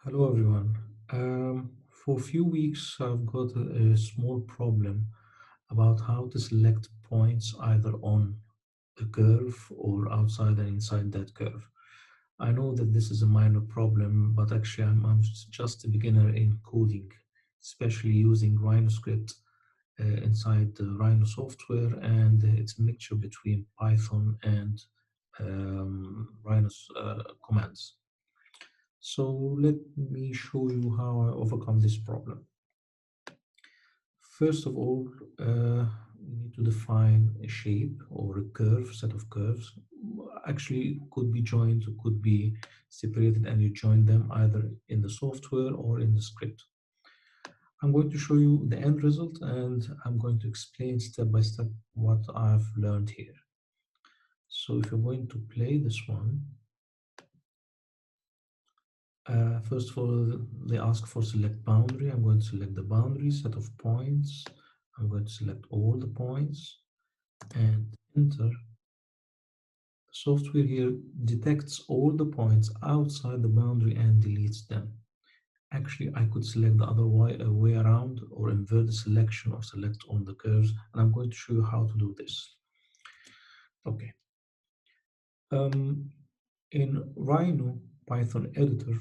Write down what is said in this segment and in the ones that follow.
Hello everyone. For a few weeks, I've got a small problem about how to select points either on a curve or outside and inside that curve. I know that this is a minor problem, but actually I'm just a beginner in coding, especially using rhinoscript inside the Rhino software, and it's a mixture between Python and Rhino's commands. So let me show you how I overcome this problem. First of all, we need to define a shape or a curve, set of curves. Actually, it could be joined, it could be separated, and you join them either in the software or in the script. I'm going to show you the end result, and I'm going to explain step by step what I've learned here. So if you're going to play this one, first of all, they ask for select boundary. I'm going to select the boundary, set of points. I'm going to select all the points and enter. The software here detects all the points outside the boundary and deletes them. Actually, I could select the other way around or invert the selection or select on the curves, and I'm going to show you how to do this. Okay. In Rhino Python editor,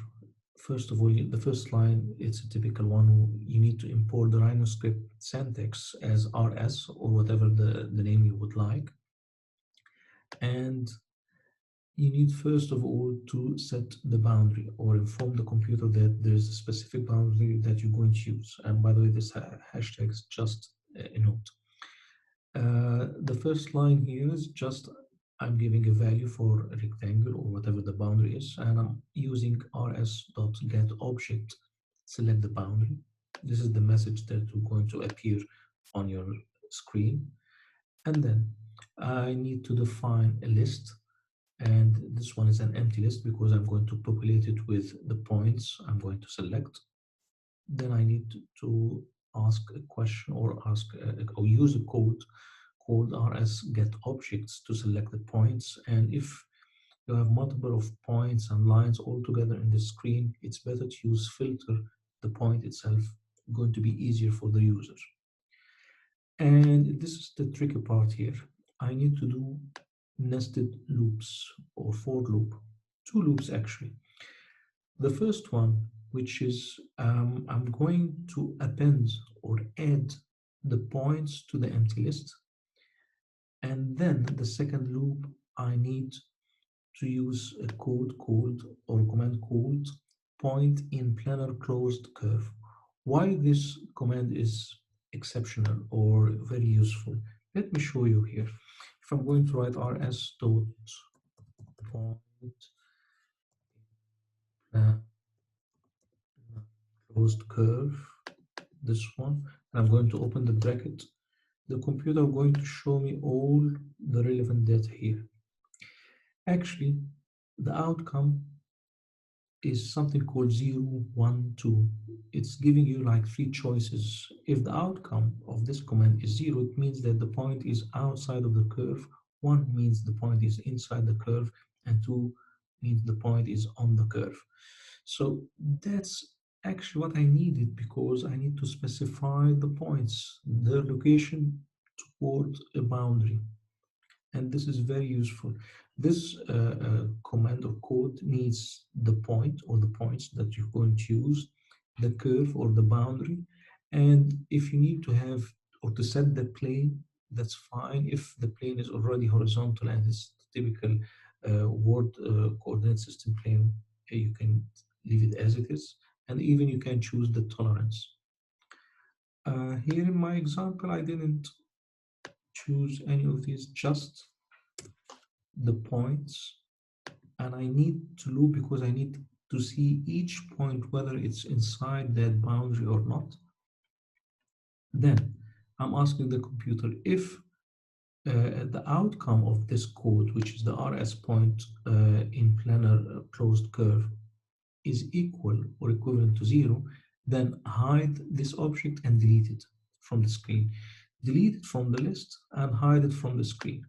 first of all, the first line, it's a typical one. You need to import the Rhino script syntax as RS or whatever the name you would like. And you need first of all to set the boundary or inform the computer that there's a specific boundary that you're going to use. And by the way, this hashtag is just a note. The first line here is just I'm giving a value for a rectangle or whatever the boundary is, and I'm using rs.getObject, select the boundary. This is the message that is going to appear on your screen. And then I need to define a list, and this one is an empty list because I'm going to populate it with the points I'm going to select. Then I need to ask a question or or use a code called rs.getObjects to select the points. And if you have multiple of points and lines all together in the screen, it's better to use filter the point itself, going to be easier for the user. And this is the tricky part here. I need to do nested loops or for loop, two loops actually. The first one, which is I'm going to append or add the points to the empty list. And then the second loop, I need to use a code called or command called point in planar closed curve. Why this command is exceptional or very useful? Let me show you here. If I'm going to write rs dot point closed curve, this one, and I'm going to open the bracket, the computer is going to show me all the relevant data here. Actually, the outcome is something called 0, 1, 2. It's giving you like three choices. If the outcome of this command is 0, it means that the point is outside of the curve. 1 means the point is inside the curve, and 2 means the point is on the curve. So that's actually what I needed because I need to specify the points, their location toward a boundary. And this is very useful. This command or code needs the point or the points that you're going to use, the curve or the boundary. And if you need to have or to set the plane, that's fine. If the plane is already horizontal and it's typical word coordinate system plane, you can leave it as it is. And even you can choose the tolerance. Here in my example, I didn't choose any of these, just the points, and I need to loop because I need to see each point whether it's inside that boundary or not. Then I'm asking the computer if the outcome of this code, which is the RS point in planar closed curve, is equal or equivalent to 0, then hide this object and delete it from the screen. Delete it from the list and hide it from the screen.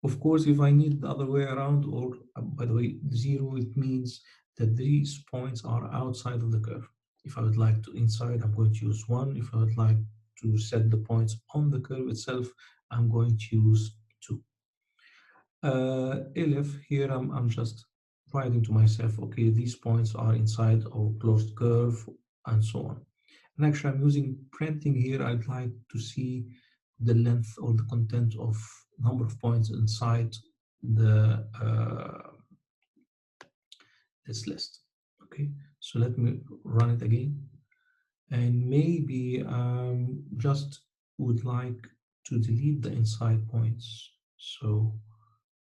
Of course, if I need the other way around, or by the way, 0, it means that these points are outside of the curve. If I would like to inside, I'm going to use 1. If I would like to set the points on the curve itself, I'm going to use 2. Elif, here I'm just writing to myself, okay, these points are inside our closed curve, and so on. And actually, I'm using printing here. I'd like to see the length or the content of number of points inside the this list. Okay, so let me run it again. And maybe just would like to delete the inside points. So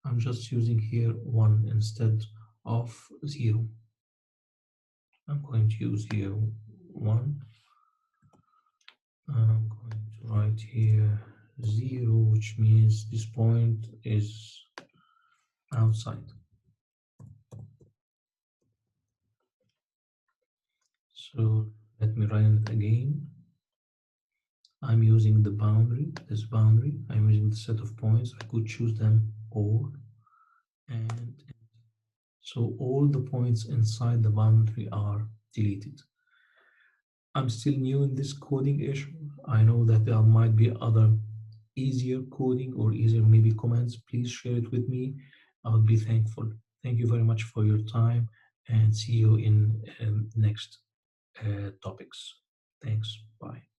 I'm just using here 1 instead of 0. I'm going to use here 1. I'm going to write here 0, which means this point is outside. So let me run it again. I'm using the boundary, this boundary. I'm using the set of points. I could choose them all. And so all the points inside the boundary are deleted. I'm still new in this coding issue. I know that there might be other easier coding or easier maybe commands. Please share it with me. I would be thankful. Thank you very much for your time, and see you in next topics. Thanks. Bye.